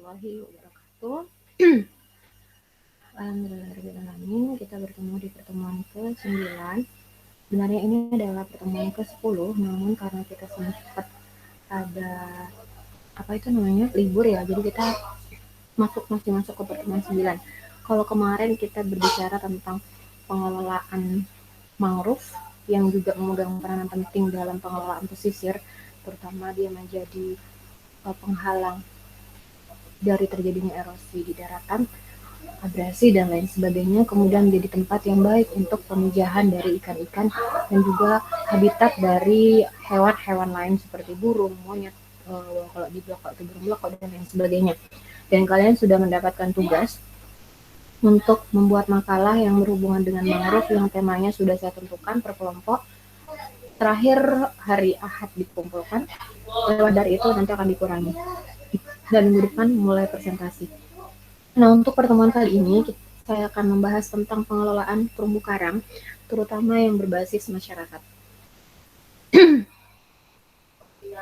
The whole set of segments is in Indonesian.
warahmatullahi wabarakatuh. Alhamdulillahirrahmanirrahim. Kita bertemu di pertemuan ke-9. Sebenarnya ini adalah pertemuan ke-10, namun karena kita sempat ada libur ya, jadi kita masih masuk ke pertemuan 9. Kalau kemarin kita berbicara tentang pengelolaan mangrove yang juga memegang peranan penting dalam pengelolaan pesisir, terutama dia menjadi penghalang dari terjadinya erosi di daratan, abrasi dan lain sebagainya, kemudian menjadi tempat yang baik untuk pemijahan dari ikan-ikan dan juga habitat dari hewan-hewan lain seperti burung, monyet, kalau di blok itu burung blok dan lain sebagainya. Dan kalian sudah mendapatkan tugas untuk membuat makalah yang berhubungan dengan mangrove yang temanya sudah saya tentukan per kelompok. Terakhir hari Ahad dikumpulkan. Lewat dari itu nanti akan dikurangi. Dan minggu depan mulai presentasi. Nah, untuk pertemuan kali ini saya akan membahas tentang pengelolaan terumbu karang, terutama yang berbasis masyarakat.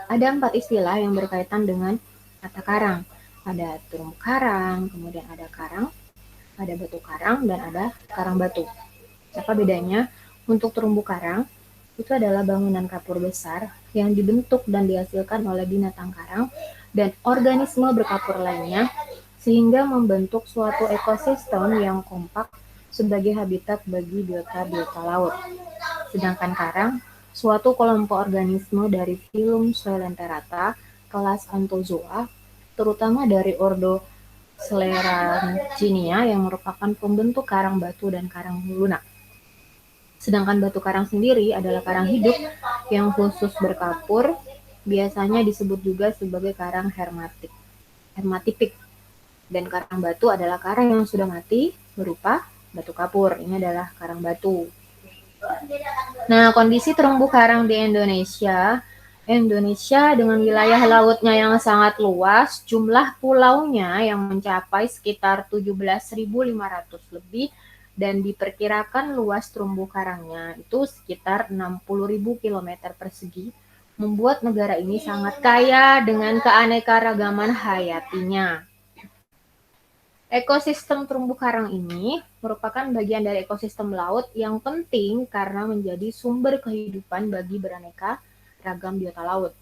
Ada 4 istilah yang berkaitan dengan kata karang. Ada terumbu karang, kemudian ada karang, ada batu karang, dan ada karang batu. Apa bedanya? Untuk terumbu karang, itu adalah bangunan kapur besar yang dibentuk dan dihasilkan oleh binatang karang dan organisme berkapur lainnya, sehingga membentuk suatu ekosistem yang kompak sebagai habitat bagi biota-biota laut. Sedangkan karang, suatu kelompok organisme dari filum Coelenterata kelas Anthozoa, terutama dari ordo Scleranginia yang merupakan pembentuk karang batu dan karang lunak. Sedangkan batu karang sendiri adalah karang hidup yang khusus berkapur, biasanya disebut juga sebagai karang hermatipik. Dan karang batu adalah karang yang sudah mati berupa batu kapur. Ini adalah karang batu. Nah, kondisi terumbu karang di Indonesia dengan wilayah lautnya yang sangat luas, jumlah pulaunya yang mencapai sekitar 17.500 lebih, dan diperkirakan luas terumbu karangnya itu sekitar 60.000 km persegi, membuat negara ini sangat kaya dengan keanekaragaman hayatinya. Ekosistem terumbu karang ini merupakan bagian dari ekosistem laut yang penting karena menjadi sumber kehidupan bagi beraneka ragam biota laut.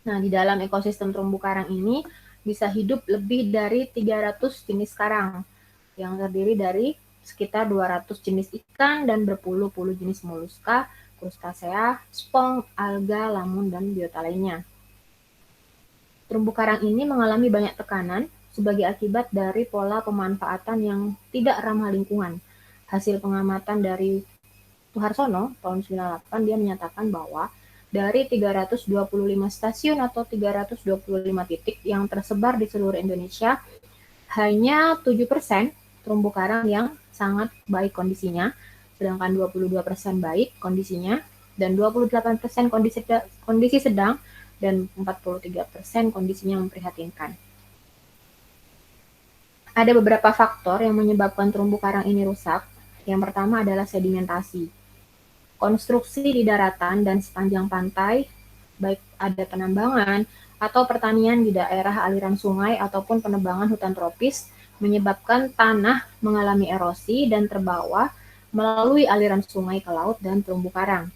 Nah, di dalam ekosistem terumbu karang ini bisa hidup lebih dari 300 jenis karang yang terdiri dari sekitar 200 jenis ikan dan berpuluh-puluh jenis moluska, krustasea, spong, alga, lamun, dan biota lainnya. Terumbu karang ini mengalami banyak tekanan sebagai akibat dari pola pemanfaatan yang tidak ramah lingkungan. Hasil pengamatan dari Suharsono tahun 98, dia menyatakan bahwa dari 325 stasiun atau 325 titik yang tersebar di seluruh Indonesia, hanya 7% terumbu karang yang sangat baik kondisinya, sedangkan 22% baik kondisinya, dan 28% kondisi sedang, dan 43% kondisinya memprihatinkan. Ada beberapa faktor yang menyebabkan terumbu karang ini rusak. Yang pertama adalah sedimentasi. Konstruksi di daratan dan sepanjang pantai, baik ada penambangan atau pertanian di daerah aliran sungai ataupun penebangan hutan tropis, menyebabkan tanah mengalami erosi dan terbawa melalui aliran sungai ke laut dan terumbu karang.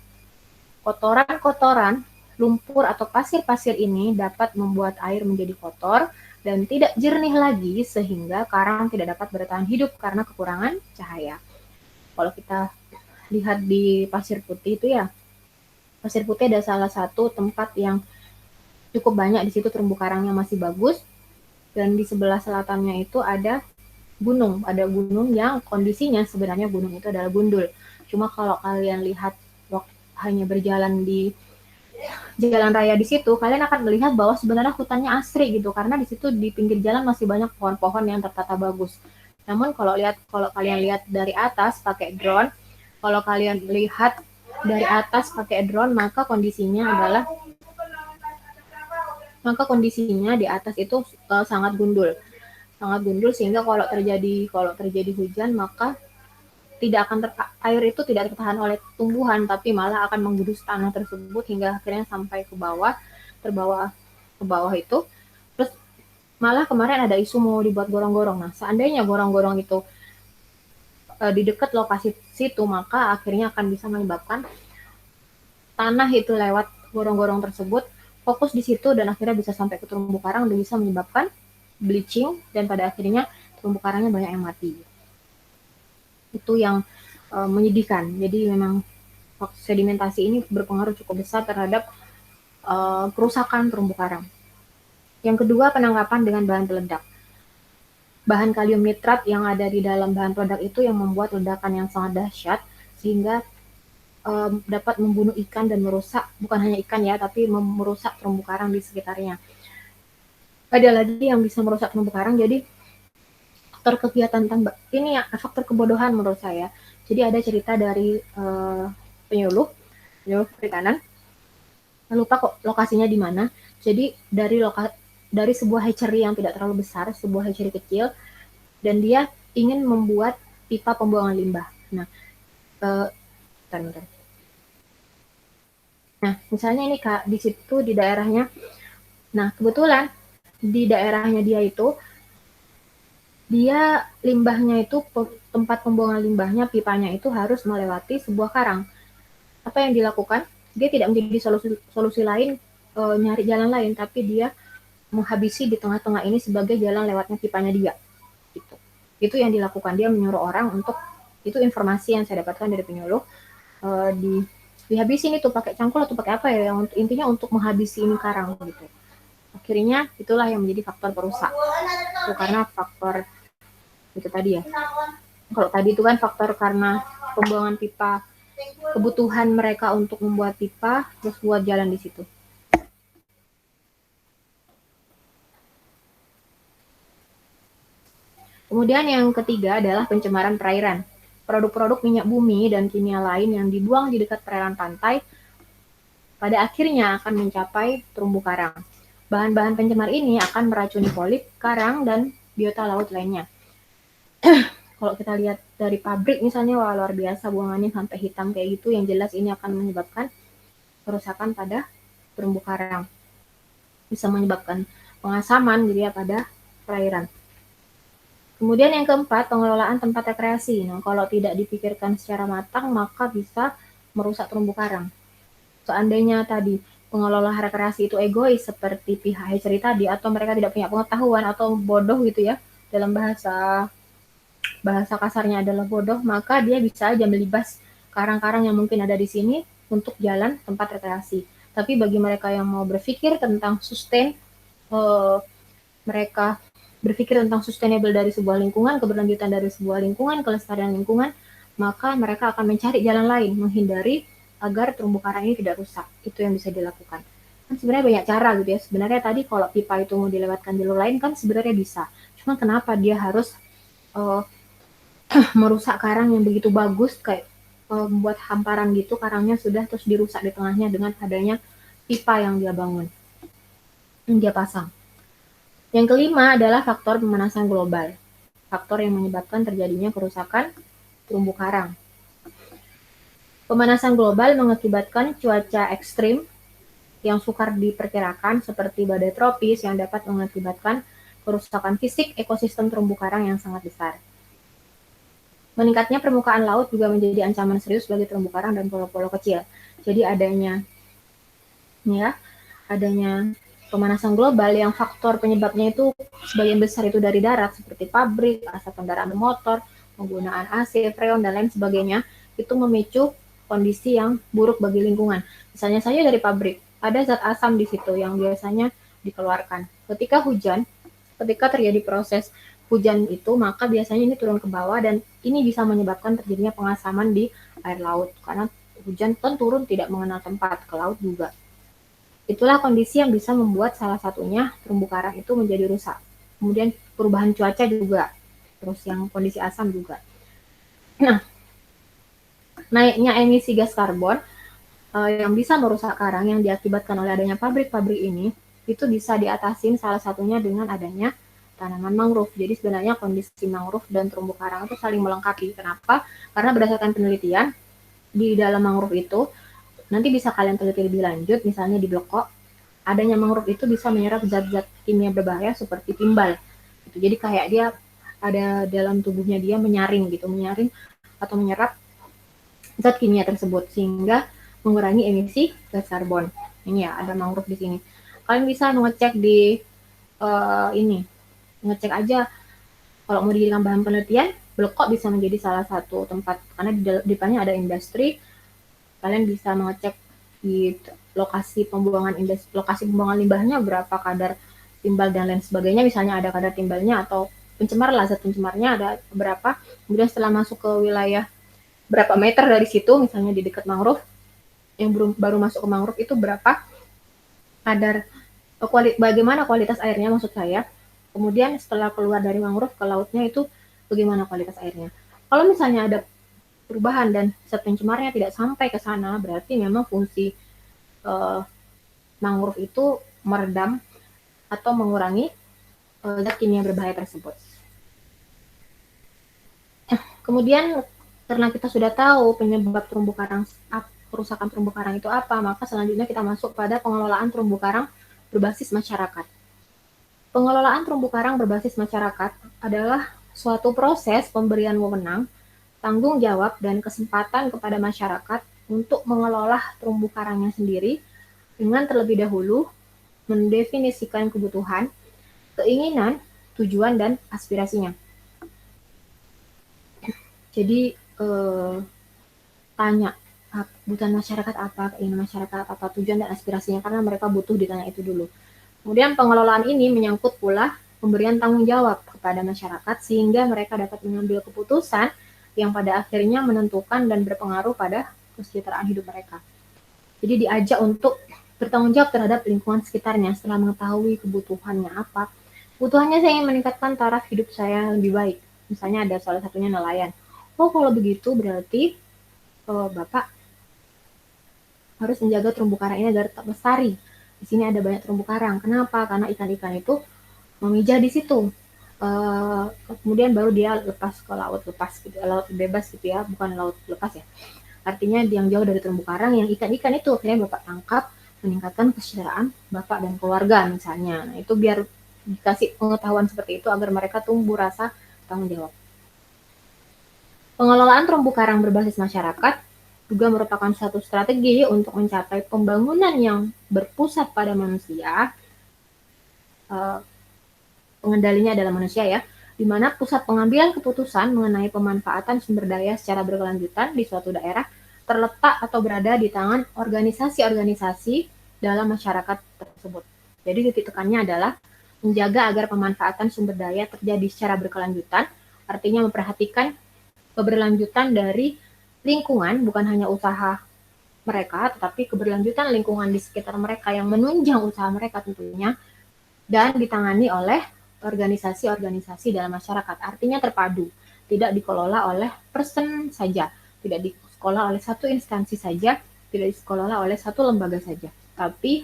Kotoran-kotoran, lumpur atau pasir-pasir ini dapat membuat air menjadi kotor dan tidak jernih lagi sehingga karang tidak dapat bertahan hidup karena kekurangan cahaya. Kalau kita lihat di Pasir Putih itu ya, Pasir Putih ada salah satu tempat yang cukup banyak di situ terumbu karangnya masih bagus, dan di sebelah selatannya itu ada gunung yang kondisinya sebenarnya gunung itu adalah gundul. Cuma kalau kalian lihat hanya berjalan di jalan raya di situ, kalian akan melihat bahwa sebenarnya hutannya asri gitu, karena di situ di pinggir jalan masih banyak pohon-pohon yang tertata bagus. Namun kalau kalian lihat dari atas pakai drone, maka kondisinya di atas itu sangat gundul sehingga kalau terjadi hujan maka air itu tidak tertahan oleh tumbuhan, tapi malah akan menggurus tanah tersebut hingga akhirnya sampai terbawa ke bawah itu, terus Malah kemarin ada isu mau dibuat gorong-gorong. Nah, seandainya gorong-gorong itu di dekat lokasi situ, maka akhirnya akan bisa menyebabkan tanah itu lewat gorong-gorong tersebut fokus di situ dan akhirnya bisa sampai ke terumbu karang dan bisa menyebabkan bleaching dan pada akhirnya terumbu karangnya banyak yang mati. Itu yang menyedihkan. Jadi memang sedimentasi ini berpengaruh cukup besar terhadap kerusakan terumbu karang. Yang kedua, penangkapan dengan bahan peledak. Bahan kalium nitrat yang ada di dalam bahan peledak itu yang membuat ledakan yang sangat dahsyat sehingga dapat membunuh ikan dan merusak, bukan hanya ikan ya, tapi merusak terumbu karang di sekitarnya. Ada lagi yang bisa merusak terumbu karang, jadi faktor kegiatan tambak ini ya faktor kebodohan menurut saya. Jadi ada cerita dari penyuluh perikanan, lupa kok lokasinya di mana. Jadi dari sebuah hatchery yang tidak terlalu besar, sebuah hatchery kecil, dan dia ingin membuat pipa pembuangan limbah. Nah, bentar. Nah, misalnya ini Kak, di situ di daerahnya. Nah, kebetulan di daerahnya dia limbahnya itu tempat pembuangan limbahnya, pipanya itu harus melewati sebuah karang. Apa yang dilakukan? Dia tidak menjadi solusi lain, nyari jalan lain, tapi dia menghabisi di tengah-tengah ini sebagai jalan lewatnya pipanya dia. Gitu. Itu yang dilakukan. Dia menyuruh orang untuk, itu informasi yang saya dapatkan dari penyuluh, dihabisin itu pakai cangkul atau pakai apa ya, yang intinya untuk menghabisi ini karang gitu. Akhirnya itulah yang menjadi faktor perusak. Itu karena faktor itu tadi ya. Kalau tadi itu kan faktor karena pembuangan pipa, kebutuhan mereka untuk membuat pipa, terus buat jalan di situ. Kemudian yang ketiga adalah pencemaran perairan. Produk-produk minyak bumi dan kimia lain yang dibuang di dekat perairan pantai pada akhirnya akan mencapai terumbu karang. Bahan-bahan pencemar ini akan meracuni polip, karang, dan biota laut lainnya. Kalau kita lihat dari pabrik misalnya, wah luar biasa buangannya sampai hitam kayak gitu, yang jelas ini akan menyebabkan kerusakan pada terumbu karang. Bisa menyebabkan pengasaman gitu ya pada perairan. Kemudian yang keempat, pengelolaan tempat rekreasi. Nah, kalau tidak dipikirkan secara matang, maka bisa merusak terumbu karang. Seandainya tadi pengelola rekreasi itu egois seperti pihak hatchery tadi, atau mereka tidak punya pengetahuan atau bodoh gitu ya, dalam bahasa kasarnya adalah bodoh, maka dia bisa aja melibas karang-karang yang mungkin ada di sini untuk jalan tempat rekreasi. Tapi bagi mereka yang mau berpikir tentang sustain, mereka berpikir tentang sustainable dari sebuah lingkungan, keberlanjutan dari sebuah lingkungan, kelestarian lingkungan, maka mereka akan mencari jalan lain, menghindari agar terumbu karang ini tidak rusak. Itu yang bisa dilakukan. Kan sebenarnya banyak cara gitu ya. Sebenarnya tadi kalau pipa itu mau dilewatkan jalur lain kan sebenarnya bisa. Cuma kenapa dia harus merusak karang yang begitu bagus, kayak membuat hamparan gitu, karangnya sudah terus dirusak di tengahnya dengan adanya pipa yang dia bangun, yang dia pasang. Yang kelima adalah faktor pemanasan global. Faktor yang menyebabkan terjadinya kerusakan terumbu karang. Pemanasan global mengakibatkan cuaca ekstrim yang sukar diperkirakan seperti badai tropis yang dapat mengakibatkan kerusakan fisik ekosistem terumbu karang yang sangat besar. Meningkatnya permukaan laut juga menjadi ancaman serius bagi terumbu karang dan pulau-pulau kecil. Jadi adanya pemanasan global yang faktor penyebabnya itu sebagian besar itu dari darat seperti pabrik, asap kendaraan bermotor, penggunaan AC, freon dan lain sebagainya, itu memicu kondisi yang buruk bagi lingkungan. Misalnya saja dari pabrik, ada zat asam di situ yang biasanya dikeluarkan. Ketika terjadi proses hujan itu, maka biasanya ini turun ke bawah dan ini bisa menyebabkan terjadinya pengasaman di air laut karena hujan kan turun tidak mengenal tempat, ke laut juga. Itulah kondisi yang bisa membuat salah satunya terumbu karang itu menjadi rusak. Kemudian perubahan cuaca juga, terus yang kondisi asam juga. Nah, naiknya emisi gas karbon yang bisa merusak karang yang diakibatkan oleh adanya pabrik-pabrik ini, itu bisa diatasin salah satunya dengan adanya tanaman mangrove. Jadi sebenarnya kondisi mangrove dan terumbu karang itu saling melengkapi. Kenapa? Karena berdasarkan penelitian, di dalam mangrove itu, nanti bisa kalian teliti lebih lanjut, misalnya di Bloko, adanya mangrove itu bisa menyerap zat-zat kimia berbahaya seperti timbal. Gitu. Jadi kayak dia ada dalam tubuhnya dia menyaring atau menyerap zat kimia tersebut sehingga mengurangi emisi gas karbon. Ini ya ada mangrove di sini. Kalian bisa ngecek di ini, ngecek aja kalau mau dijadikan bahan penelitian, Blekok bisa menjadi salah satu tempat karena di depannya ada industri. Kalian bisa mengecek di lokasi pembuangan limbahnya berapa kadar timbal dan lain sebagainya, misalnya ada kadar timbalnya atau pencemar lah, zat pencemarnya ada berapa. Kemudian setelah masuk ke wilayah berapa meter dari situ, misalnya di dekat mangrove, yang baru masuk ke mangrove itu berapa kadar bagaimana kualitas airnya maksud saya. Kemudian setelah keluar dari mangrove ke lautnya itu bagaimana kualitas airnya. Kalau misalnya ada perubahan dan zat pencemarnya tidak sampai ke sana, berarti memang fungsi mangrove itu meredam atau mengurangi zat kimia berbahaya tersebut. Kemudian karena kita sudah tahu penyebab terumbu karang, kerusakan terumbu karang itu apa, maka selanjutnya kita masuk pada pengelolaan terumbu karang berbasis masyarakat. Pengelolaan terumbu karang berbasis masyarakat adalah suatu proses pemberian wewenang, tanggung jawab, dan kesempatan kepada masyarakat untuk mengelola terumbu karangnya sendiri dengan terlebih dahulu mendefinisikan kebutuhan, keinginan, tujuan, dan aspirasinya. Jadi tanya kebutuhan masyarakat apa, keinginan masyarakat apa, tujuan dan aspirasinya, karena mereka butuh ditanya itu dulu. Kemudian pengelolaan ini menyangkut pula pemberian tanggung jawab kepada masyarakat sehingga mereka dapat mengambil keputusan yang pada akhirnya menentukan dan berpengaruh pada kesejahteraan hidup mereka. Jadi diajak untuk bertanggung jawab terhadap lingkungan sekitarnya setelah mengetahui kebutuhannya apa. Kebutuhannya saya ingin meningkatkan taraf hidup saya lebih baik. Misalnya ada salah satunya nelayan. Oh kalau begitu berarti Bapak harus menjaga terumbu karang ini agar tetap lestari. Di sini ada banyak terumbu karang. Kenapa? Karena ikan-ikan itu memijah di situ. Kemudian baru dia lepas ke laut gitu, laut bebas gitu ya, bukan laut lepas ya. Artinya yang jauh dari terumbu karang, yang ikan-ikan itu akhirnya Bapak tangkap, meningkatkan kesejahteraan Bapak dan keluarga misalnya. Nah, itu biar dikasih pengetahuan seperti itu agar mereka tumbuh rasa tanggung jawab. Pengelolaan terumbu karang berbasis masyarakat juga merupakan suatu strategi untuk mencapai pembangunan yang berpusat pada manusia. Pengendalinya adalah manusia ya, di mana pusat pengambilan keputusan mengenai pemanfaatan sumber daya secara berkelanjutan di suatu daerah terletak atau berada di tangan organisasi-organisasi dalam masyarakat tersebut. Jadi titik tekannya adalah menjaga agar pemanfaatan sumber daya terjadi secara berkelanjutan, artinya memperhatikan keberlanjutan dari lingkungan, bukan hanya usaha mereka, tetapi keberlanjutan lingkungan di sekitar mereka yang menunjang usaha mereka tentunya, dan ditangani oleh organisasi-organisasi dalam masyarakat. Artinya terpadu, tidak dikelola oleh person saja, tidak dikelola oleh satu instansi saja, tidak dikelola oleh satu lembaga saja, tapi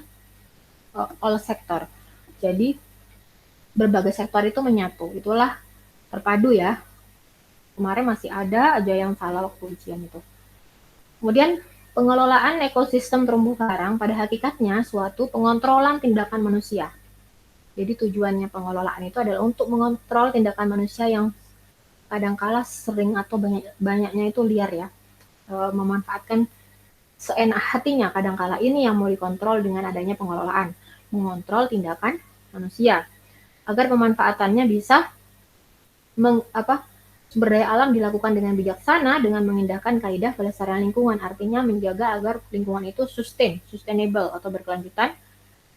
all sektor. Jadi berbagai sektor itu menyatu, itulah terpadu ya. Kemarin masih ada aja yang salah waktu ujian itu. Kemudian pengelolaan ekosistem terumbu karang pada hakikatnya suatu pengontrolan tindakan manusia. Jadi tujuannya pengelolaan itu adalah untuk mengontrol tindakan manusia yang kadangkala sering atau banyaknya itu liar ya, memanfaatkan seenak hatinya. Kadangkala ini yang mau dikontrol dengan adanya pengelolaan, mengontrol tindakan manusia agar pemanfaatannya bisa sumber daya alam dilakukan dengan bijaksana dengan mengindahkan kaidah pelestarian lingkungan, artinya menjaga agar lingkungan itu sustainable atau berkelanjutan,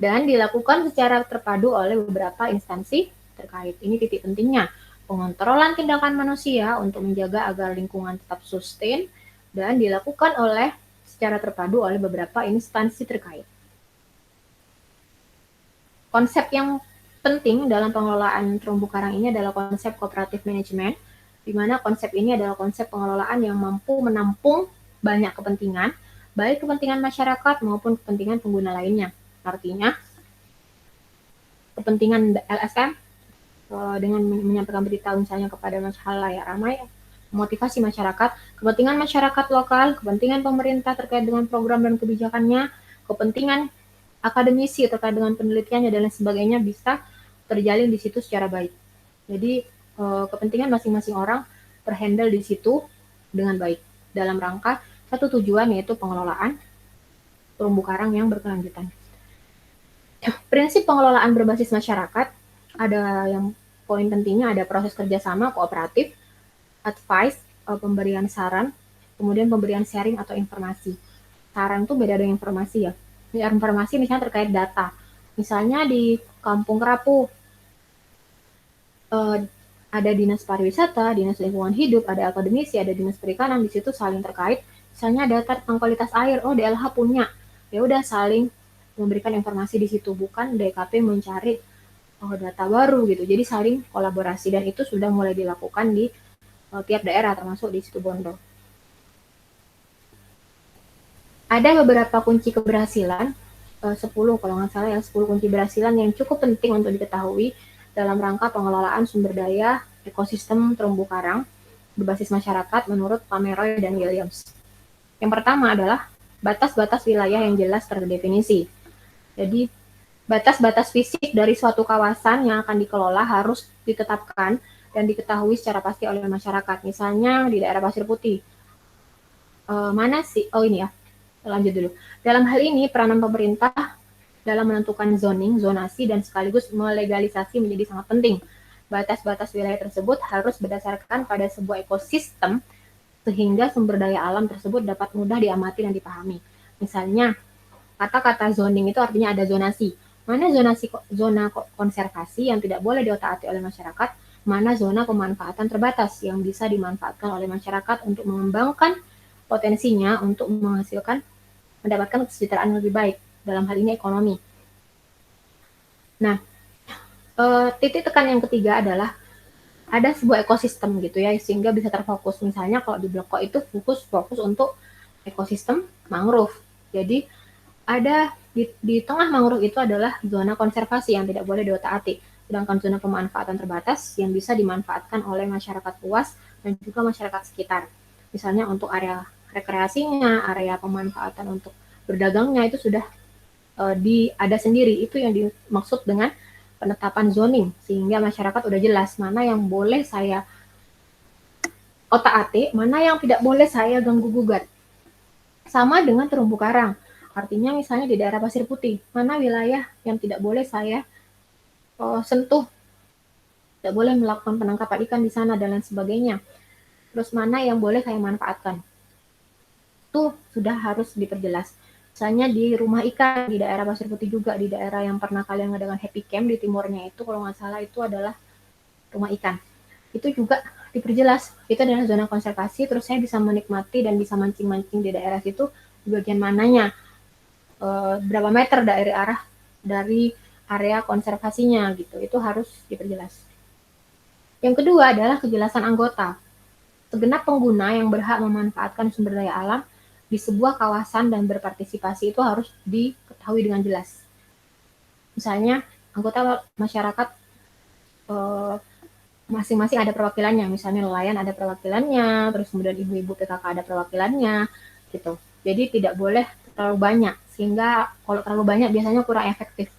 dan dilakukan secara terpadu oleh beberapa instansi terkait. Ini titik pentingnya, pengontrolan tindakan manusia untuk menjaga agar lingkungan tetap sustain dan dilakukan secara terpadu oleh beberapa instansi terkait. Konsep yang penting dalam pengelolaan terumbu karang ini adalah konsep cooperative management, di mana konsep ini adalah konsep pengelolaan yang mampu menampung banyak kepentingan, baik kepentingan masyarakat maupun kepentingan pengguna lainnya. Artinya, kepentingan LSM dengan menyampaikan berita misalnya kepada halayak ramai, memotivasi masyarakat, kepentingan masyarakat lokal, kepentingan pemerintah terkait dengan program dan kebijakannya, kepentingan akademisi terkait dengan penelitiannya dan lain sebagainya bisa terjalin di situ secara baik. Jadi kepentingan masing-masing orang terhandle di situ dengan baik dalam rangka satu tujuan, yaitu pengelolaan terumbu karang yang berkelanjutan. Prinsip pengelolaan berbasis masyarakat, ada yang poin pentingnya ada proses kerjasama kooperatif, advice, pemberian saran, kemudian pemberian sharing atau informasi. Saran tuh beda dengan informasi ya. Informasi misalnya terkait data. Misalnya di Kampung Kerapu, ada dinas pariwisata, dinas lingkungan hidup, ada akademisi, ada dinas perikanan, di situ saling terkait. Misalnya data tentang kualitas air, oh DLH punya, ya udah saling memberikan informasi di situ, bukan DKP mencari data baru gitu. Jadi saling kolaborasi dan itu sudah mulai dilakukan di tiap daerah termasuk di situ Bondo. Ada beberapa kunci keberhasilan, 10 kalau nggak salah ya, 10 kunci keberhasilan yang cukup penting untuk diketahui dalam rangka pengelolaan sumber daya ekosistem terumbu karang berbasis masyarakat menurut Pomeroy dan Williams. Yang pertama adalah batas-batas wilayah yang jelas terdefinisi. Jadi batas-batas fisik dari suatu kawasan yang akan dikelola harus ditetapkan dan diketahui secara pasti oleh masyarakat. Misalnya di daerah Pasir Putih, mana sih? Oh ini ya, lanjut dulu. Dalam hal ini peranan pemerintah dalam menentukan zoning, zonasi, dan sekaligus melegalisasi menjadi sangat penting. Batas-batas wilayah tersebut harus berdasarkan pada sebuah ekosistem sehingga sumber daya alam tersebut dapat mudah diamati dan dipahami. Misalnya, kata-kata zoning itu artinya ada zonasi. Mana zona konservasi yang tidak boleh diotak-atik oleh masyarakat, mana zona pemanfaatan terbatas yang bisa dimanfaatkan oleh masyarakat untuk mengembangkan potensinya untuk mendapatkan kesejahteraan lebih baik, dalam hal ini ekonomi. Nah, titik tekan yang ketiga adalah ada sebuah ekosistem gitu ya, sehingga bisa terfokus. Misalnya kalau di Blok Ko itu fokus untuk ekosistem mangrove. Jadi ada di tengah mangrove itu adalah zona konservasi yang tidak boleh diotak-atik, sedangkan zona pemanfaatan terbatas yang bisa dimanfaatkan oleh masyarakat luas dan juga masyarakat sekitar. Misalnya untuk area rekreasinya, area pemanfaatan untuk berdagangnya itu sudah ada sendiri. Itu yang dimaksud dengan penetapan zoning, sehingga masyarakat udah jelas mana yang boleh saya otak-atik, mana yang tidak boleh saya ganggu-gugat. Sama dengan terumbu karang. Artinya misalnya di daerah Pasir Putih, mana wilayah yang tidak boleh saya sentuh, tidak boleh melakukan penangkapan ikan di sana dan lain sebagainya. Terus mana yang boleh saya manfaatkan. Itu sudah harus diperjelas. Misalnya di rumah ikan di daerah Pasir Putih juga, di daerah yang pernah kalian ngadakan happy camp di timurnya itu, kalau nggak salah itu adalah rumah ikan. Itu juga diperjelas, itu adalah zona konservasi, terus saya bisa menikmati dan bisa mancing-mancing di daerah situ, di bagian mananya, berapa meter dari area konservasinya gitu, itu harus diperjelas. Yang kedua adalah kejelasan anggota. Segenap pengguna yang berhak memanfaatkan sumber daya alam di sebuah kawasan dan berpartisipasi itu harus diketahui dengan jelas. Misalnya, anggota masyarakat masing-masing ada perwakilannya, misalnya nelayan ada perwakilannya, terus kemudian ibu-ibu PKK ada perwakilannya, gitu. Jadi tidak boleh terlalu banyak, sehingga kalau terlalu banyak biasanya kurang efektif.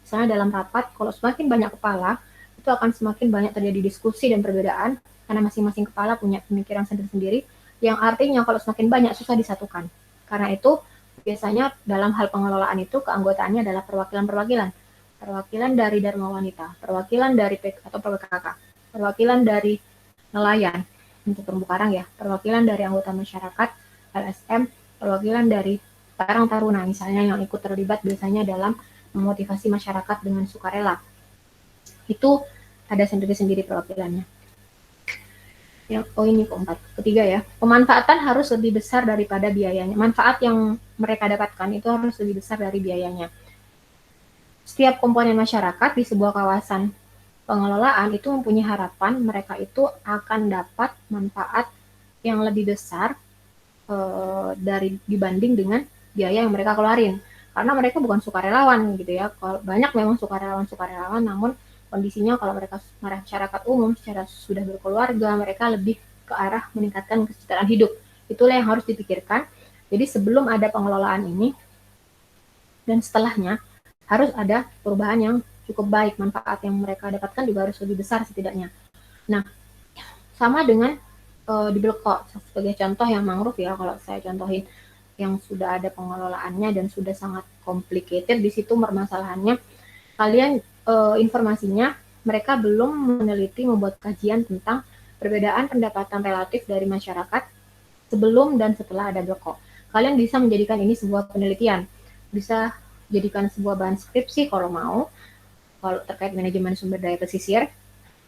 Misalnya dalam rapat, kalau semakin banyak kepala, itu akan semakin banyak terjadi diskusi dan perbedaan, karena masing-masing kepala punya pemikiran sendiri-sendiri, yang artinya kalau semakin banyak susah disatukan. Karena itu biasanya dalam hal pengelolaan itu keanggotaannya adalah perwakilan-perwakilan. Perwakilan dari Dharma Wanita, perwakilan dari atau PKK, perwakilan dari nelayan untuk terumbu karang ya, perwakilan dari anggota masyarakat, LSM, perwakilan dari Karang Taruna misalnya yang ikut terlibat biasanya dalam memotivasi masyarakat dengan sukarela. Itu ada sendiri-sendiri perwakilannya. Yang ini keempat, ketiga ya, pemanfaatan harus lebih besar daripada biayanya. Manfaat yang mereka dapatkan itu harus lebih besar dari biayanya. Setiap komponen masyarakat di sebuah kawasan pengelolaan itu mempunyai harapan mereka itu akan dapat manfaat yang lebih besar dibanding dengan biaya yang mereka keluarin. Karena mereka bukan sukarelawan gitu ya. Banyak memang sukarelawan, namun kondisinya kalau mereka masyarakat umum secara sudah berkeluarga, mereka lebih ke arah meningkatkan kesejahteraan hidup. Itulah yang harus dipikirkan. Jadi sebelum ada pengelolaan ini dan setelahnya, harus ada perubahan yang cukup baik, manfaat yang mereka dapatkan juga harus lebih besar setidaknya. Nah, sama dengan di Bloko sebagai contoh yang mangrove ya, kalau saya contohin yang sudah ada pengelolaannya dan sudah sangat complicated, di situ permasalahannya kalian informasinya mereka belum meneliti membuat kajian tentang perbedaan pendapatan relatif dari masyarakat sebelum dan setelah ada Bloko. Kalian bisa menjadikan ini sebuah penelitian, bisa jadikan sebuah bahan skripsi kalau mau, kalau terkait manajemen sumber daya pesisir,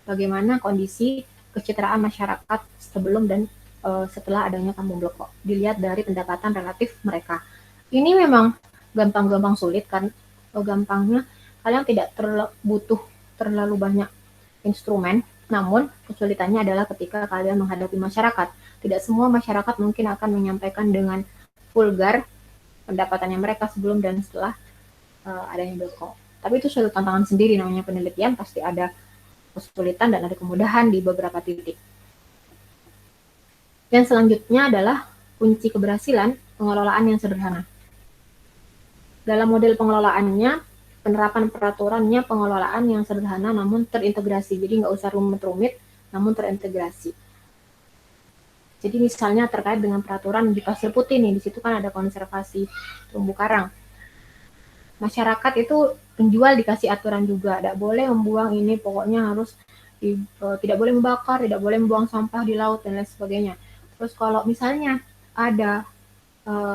bagaimana kondisi kesejahteraan masyarakat sebelum dan setelah adanya kampung Bloko. Dilihat dari pendapatan relatif mereka. Ini memang gampang-gampang sulit kan, gampangnya kalian tidak butuh terlalu banyak instrumen, namun kesulitannya adalah ketika kalian menghadapi masyarakat. Tidak semua masyarakat mungkin akan menyampaikan dengan vulgar pendapatannya mereka sebelum dan setelah adanya Bloko. Tapi itu suatu tantangan sendiri, namanya penelitian, pasti ada kesulitan dan ada kemudahan di beberapa titik. Dan selanjutnya adalah kunci keberhasilan pengelolaan yang sederhana. Dalam model pengelolaannya, penerapan peraturannya pengelolaan yang sederhana namun terintegrasi. Jadi nggak usah rumit-rumit, namun terintegrasi. Jadi misalnya terkait dengan peraturan di Pasir Putih nih, di situ kan ada konservasi terumbu karang. Masyarakat itu penjual dikasih aturan juga, tidak boleh membuang ini, pokoknya harus tidak boleh membakar, tidak boleh membuang sampah di laut dan lain sebagainya. Terus kalau misalnya ada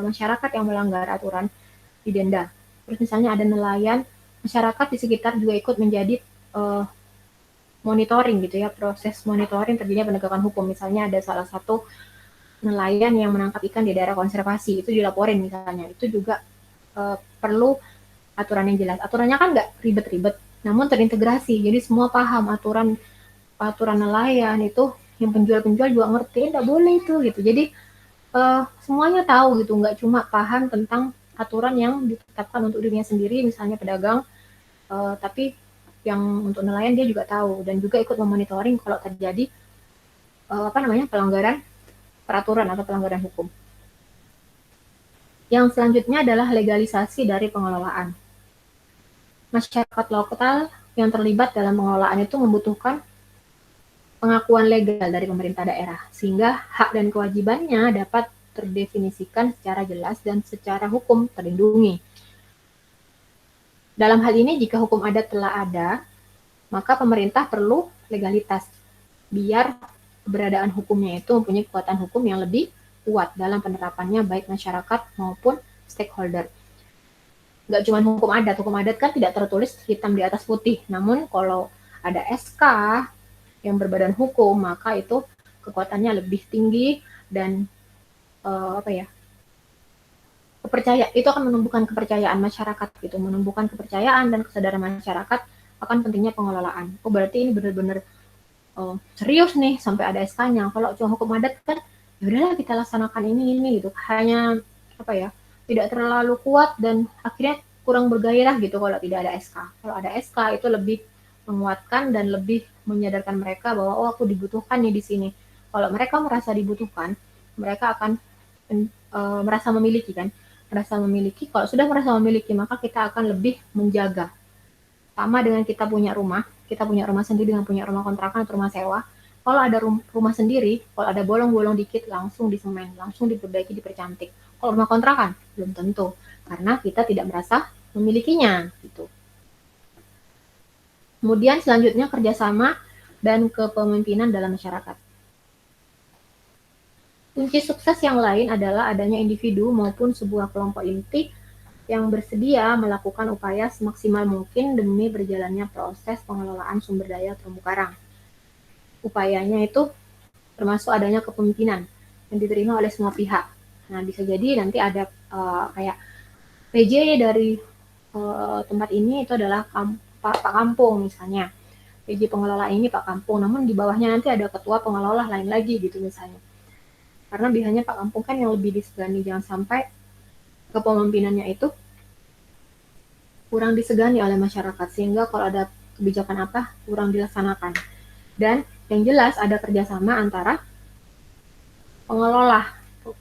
masyarakat yang melanggar aturan, didenda. Terus misalnya ada nelayan, masyarakat di sekitar juga ikut menjadi monitoring gitu ya, proses monitoring terjadinya penegakan hukum. Misalnya ada salah satu nelayan yang menangkap ikan di daerah konservasi, itu dilaporin misalnya, itu juga perlu aturan yang jelas. Aturannya kan nggak ribet-ribet, namun terintegrasi. Jadi semua paham aturan nelayan itu, yang penjual-penjual juga ngerti, nggak boleh itu gitu. Jadi semuanya tahu gitu, nggak cuma paham tentang aturan yang ditetapkan untuk dirinya sendiri, misalnya pedagang, tapi yang untuk nelayan dia juga tahu dan juga ikut memonitoring kalau terjadi pelanggaran peraturan atau pelanggaran hukum. Yang selanjutnya adalah legalisasi dari pengelolaan. Masyarakat lokal yang terlibat dalam pengelolaan itu membutuhkan pengakuan legal dari pemerintah daerah, sehingga hak dan kewajibannya dapat terdefinisikan secara jelas dan secara hukum terlindungi. Dalam hal ini, jika hukum adat telah ada, maka pemerintah perlu legalitas, biar keberadaan hukumnya itu mempunyai kekuatan hukum yang lebih kuat dalam penerapannya baik masyarakat maupun stakeholder. Nggak cuma hukum adat kan tidak tertulis hitam di atas putih, namun kalau ada SK yang berbadan hukum, maka itu kekuatannya lebih tinggi dan kepercayaan itu akan menumbuhkan kepercayaan masyarakat gitu, menumbuhkan kepercayaan dan kesadaran masyarakat akan pentingnya pengelolaan. Oh berarti ini benar-benar serius nih sampai ada SK-nya. Kalau cuma hukum adat kan ya udahlah kita laksanakan ini gitu, hanya tidak terlalu kuat dan akhirnya kurang bergairah gitu kalau tidak ada SK. Kalau ada SK itu lebih menguatkan dan lebih menyadarkan mereka bahwa oh aku dibutuhkan nih di sini. Kalau mereka merasa dibutuhkan, mereka akan merasa memiliki kan. Merasa memiliki, kalau sudah merasa memiliki maka kita akan lebih menjaga. Sama dengan kita punya rumah sendiri dengan punya rumah kontrakan atau rumah sewa. Kalau ada rumah sendiri, kalau ada bolong-bolong dikit langsung disemen, langsung diperbaiki, dipercantik. Kalau rumah kontrakan belum tentu, karena kita tidak merasa memilikinya gitu. Kemudian selanjutnya kerjasama dan kepemimpinan dalam masyarakat. Kunci sukses yang lain adalah adanya individu maupun sebuah kelompok inti yang bersedia melakukan upaya semaksimal mungkin demi berjalannya proses pengelolaan sumber daya terumbu karang. Upayanya itu termasuk adanya kepemimpinan yang diterima oleh semua pihak. Nah, bisa jadi nanti ada kayak PJ dari tempat ini itu adalah Pak Kampung misalnya. PJ pengelola ini Pak Kampung, namun di bawahnya nanti ada ketua pengelola lain lagi gitu misalnya. Karena biasanya Pak Kampung kan yang lebih disegani, jangan sampai kepemimpinannya itu kurang disegani oleh masyarakat, sehingga kalau ada kebijakan apa kurang dilaksanakan. Dan yang jelas ada kerjasama antara pengelola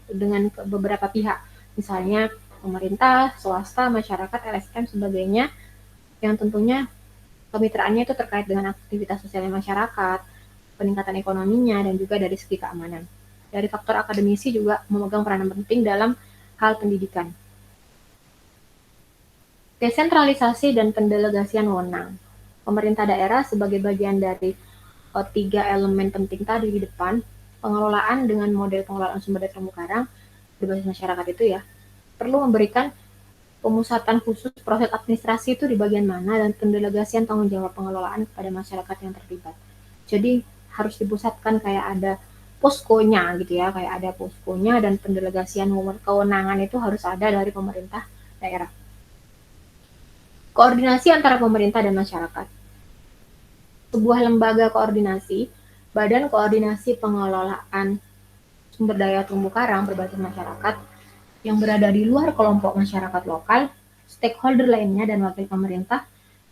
dengan beberapa pihak, misalnya pemerintah, swasta, masyarakat, LSM, sebagainya, yang tentunya kemitraannya itu terkait dengan aktivitas sosial masyarakat, peningkatan ekonominya, dan juga dari segi keamanan. Dari faktor akademisi juga memegang peranan penting dalam hal pendidikan. Desentralisasi dan pendelegasian wewenang. Pemerintah daerah sebagai bagian dari tiga elemen penting tadi di depan, pengelolaan dengan model pengelolaan sumber daya terumbu karang berbasis masyarakat itu ya, perlu memberikan pemusatan khusus proses administrasi itu di bagian mana dan pendelegasian tanggung jawab pengelolaan kepada masyarakat yang terlibat. Jadi harus dipusatkan kayak ada poskonya gitu ya, kayak ada poskonya dan pendelegasian kewenangan itu harus ada dari pemerintah daerah. Koordinasi antara pemerintah dan masyarakat. Sebuah lembaga koordinasi, Badan Koordinasi Pengelolaan Sumber Daya Terumbu Karang berbasis masyarakat yang berada di luar kelompok masyarakat lokal, stakeholder lainnya, dan wakil pemerintah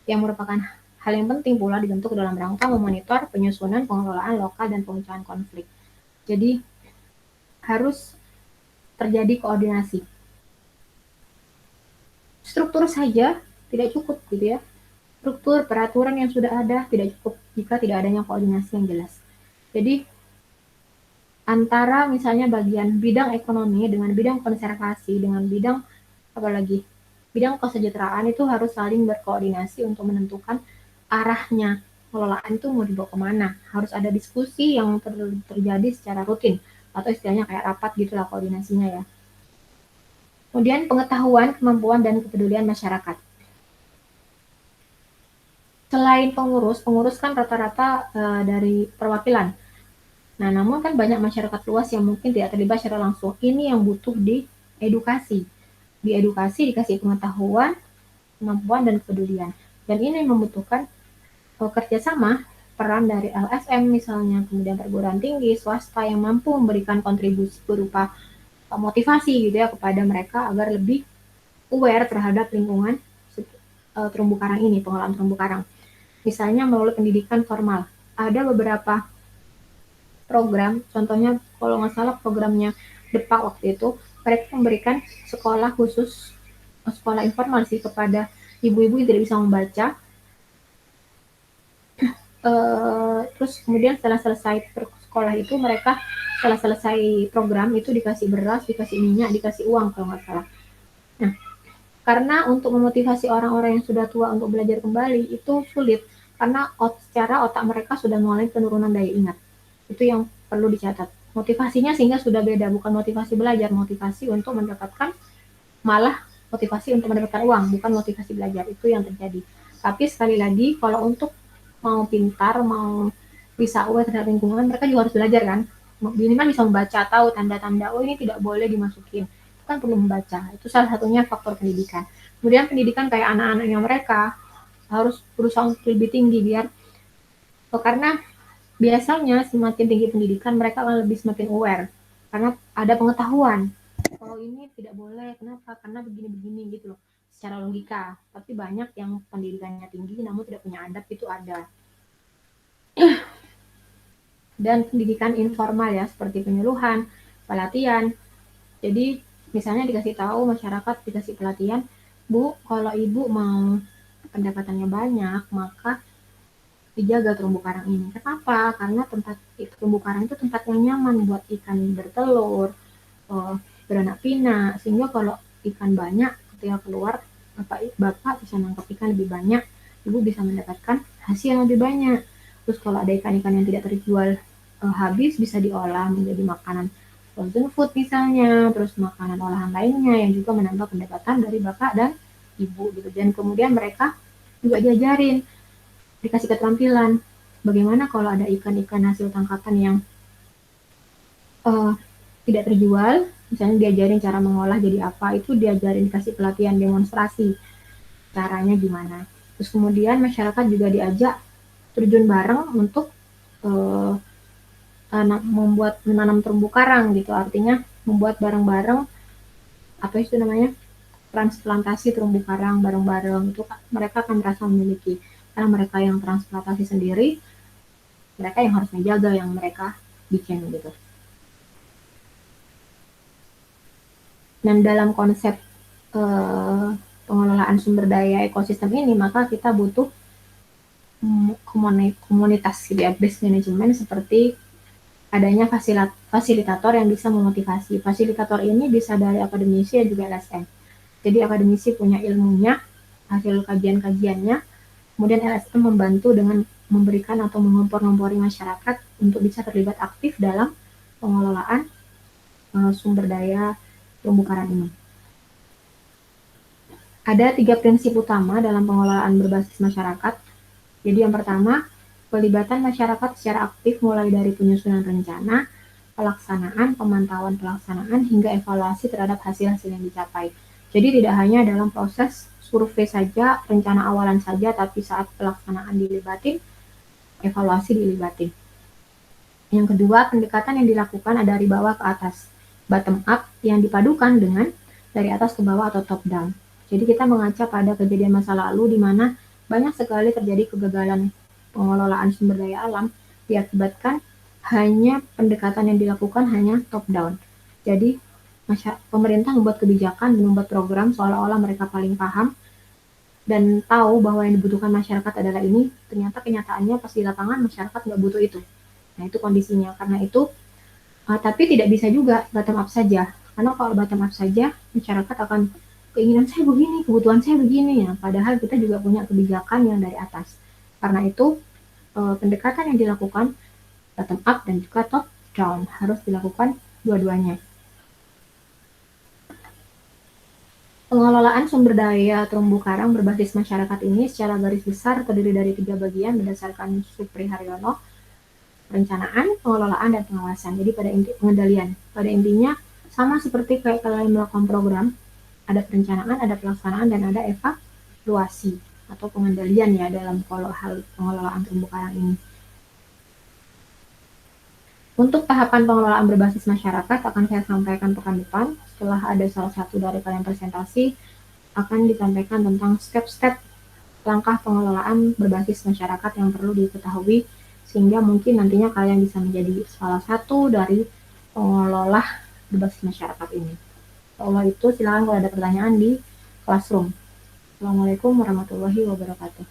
yang merupakan hal yang penting pula dibentuk dalam rangka memonitor penyusunan pengelolaan lokal dan pemecahan konflik. Jadi harus terjadi koordinasi. Struktur saja tidak cukup gitu ya. Struktur peraturan yang sudah ada tidak cukup jika tidak adanya koordinasi yang jelas. Jadi antara misalnya bagian bidang ekonomi dengan bidang konservasi dengan bidang apalagi bidang kesejahteraan itu harus saling berkoordinasi untuk menentukan arahnya pengelolaan itu mau dibawa kemana. Harus ada diskusi yang terjadi secara rutin atau istilahnya kayak rapat gitulah koordinasinya ya. Kemudian pengetahuan, kemampuan, dan kepedulian masyarakat. Selain pengurus, pengurus kan rata-rata dari perwakilan. Nah, namun kan banyak masyarakat luas yang mungkin tidak terlibat secara langsung. Ini yang butuh diedukasi. Diedukasi, dikasih pengetahuan, kemampuan, dan kepedulian. Dan ini membutuhkan kerjasama peran dari LSM misalnya, kemudian perguruan tinggi, swasta yang mampu memberikan kontribusi berupa motivasi gitu ya kepada mereka agar lebih aware terhadap lingkungan terumbu karang ini, pengelolaan terumbu karang. Misalnya melalui pendidikan formal. Ada beberapa program, contohnya kalau nggak salah programnya DEPA waktu itu, mereka memberikan sekolah khusus, sekolah informal sih kepada ibu-ibu yang tidak bisa membaca. Terus kemudian setelah selesai sekolah itu mereka setelah selesai program itu dikasih beras, dikasih minyak, dikasih uang kalau nggak salah. Nah, karena untuk memotivasi orang-orang yang sudah tua untuk belajar kembali itu sulit karena secara otak mereka sudah mengalami penurunan daya ingat. Itu yang perlu dicatat. Motivasinya sehingga sudah beda, bukan motivasi belajar, motivasi untuk mendapatkan malah motivasi untuk mendapatkan uang, bukan motivasi belajar. Itu yang terjadi. Tapi sekali lagi kalau untuk mau pintar, mau bisa aware terhadap lingkungan, mereka juga harus belajar kan. Minimal bisa membaca, tahu tanda-tanda, oh ini tidak boleh dimasukin. Itu kan perlu membaca. Itu salah satunya faktor pendidikan. Kemudian pendidikan kayak anak-anaknya mereka harus berusaha untuk lebih tinggi biar karena biasanya semakin tinggi pendidikan mereka akan lebih semakin aware karena ada pengetahuan kalau ini tidak boleh kenapa karena begini-begini gitu loh secara logika tapi banyak yang pendidikannya tinggi namun tidak punya adab itu ada dan pendidikan informal ya seperti penyuluhan pelatihan jadi misalnya dikasih tahu masyarakat dikasih pelatihan Bu kalau ibu mau pendapatannya banyak maka dijaga terumbu karang ini. Kenapa? Karena tempat terumbu karang itu tempat yang nyaman buat ikan bertelur, beranak pinak. Sehingga kalau ikan banyak ketika keluar, bapak bisa nangkap ikan lebih banyak, ibu bisa mendapatkan hasil yang lebih banyak. Terus kalau ada ikan-ikan yang tidak terjual habis bisa diolah menjadi makanan frozen food misalnya, terus makanan olahan lainnya yang juga menambah pendapatan dari bapak dan ibu gitu. Dan kemudian mereka juga diajarin dikasih keterampilan bagaimana kalau ada ikan-ikan hasil tangkapan yang tidak terjual misalnya diajarin cara mengolah jadi apa itu diajarin kasih pelatihan demonstrasi caranya gimana terus kemudian masyarakat juga diajak terjun bareng untuk membuat menanam terumbu karang gitu artinya membuat bareng-bareng apa itu namanya transplantasi terumbu karang bareng-bareng itu mereka akan merasa memiliki karena mereka yang transplantasi sendiri mereka yang harus menjaga yang mereka bikin gitu. Dan dalam konsep pengelolaan sumber daya ekosistem ini, maka kita butuh komunitas gitu ya, based management, seperti adanya fasilitator yang bisa memotivasi. Fasilitator ini bisa dari akademisi dan juga LSM. Jadi akademisi punya ilmunya, hasil kajian-kajiannya, kemudian LSM membantu dengan memberikan atau mengompor-ngompori masyarakat untuk bisa terlibat aktif dalam pengelolaan sumber daya terumbu karang ini. Ada 3 prinsip utama dalam pengelolaan berbasis masyarakat. Jadi yang pertama, pelibatan masyarakat secara aktif mulai dari penyusunan rencana, pelaksanaan, pemantauan pelaksanaan, hingga evaluasi terhadap hasil-hasil yang dicapai. Jadi tidak hanya dalam proses survei saja, rencana awalan saja, tapi saat pelaksanaan dilibatin, evaluasi dilibatin. Yang kedua, pendekatan yang dilakukan ada dari bawah ke atas, bottom up, yang dipadukan dengan dari atas ke bawah atau top down. Jadi kita mengaca pada kejadian masa lalu di mana banyak sekali terjadi kegagalan pengelolaan sumber daya alam diakibatkan hanya pendekatan yang dilakukan hanya top down. Jadi pemerintah membuat kebijakan dan membuat program seolah-olah mereka paling paham dan tahu bahwa yang dibutuhkan masyarakat adalah ini, ternyata kenyataannya pas di lapangan masyarakat nggak butuh itu. Nah itu kondisinya. Karena itu, tapi tidak bisa juga bottom up saja. Karena kalau bottom up saja, masyarakat akan keinginan saya begini, kebutuhan saya begini ya. Padahal kita juga punya kebijakan yang dari atas. Karena itu pendekatan yang dilakukan bottom up dan juga top down harus dilakukan dua-duanya. Pengelolaan sumber daya terumbu karang berbasis masyarakat ini secara garis besar terdiri dari 3 bagian berdasarkan Supri Haryono, perencanaan, pengelolaan, dan pengawasan. Jadi pada pengendalian. Pada intinya sama seperti kayak kalian melakukan program, ada perencanaan, ada pelaksanaan, dan ada evaluasi atau pengendalian ya dalam hal pengelolaan terumbu karang ini. Untuk tahapan pengelolaan berbasis masyarakat akan saya sampaikan pekan depan. Setelah ada salah satu dari kalian presentasi, akan disampaikan tentang step-step langkah pengelolaan berbasis masyarakat yang perlu diketahui, sehingga mungkin nantinya kalian bisa menjadi salah satu dari pengelola berbasis masyarakat ini. Kalau itu silakan kalau ada pertanyaan di classroom. Assalamualaikum warahmatullahi wabarakatuh.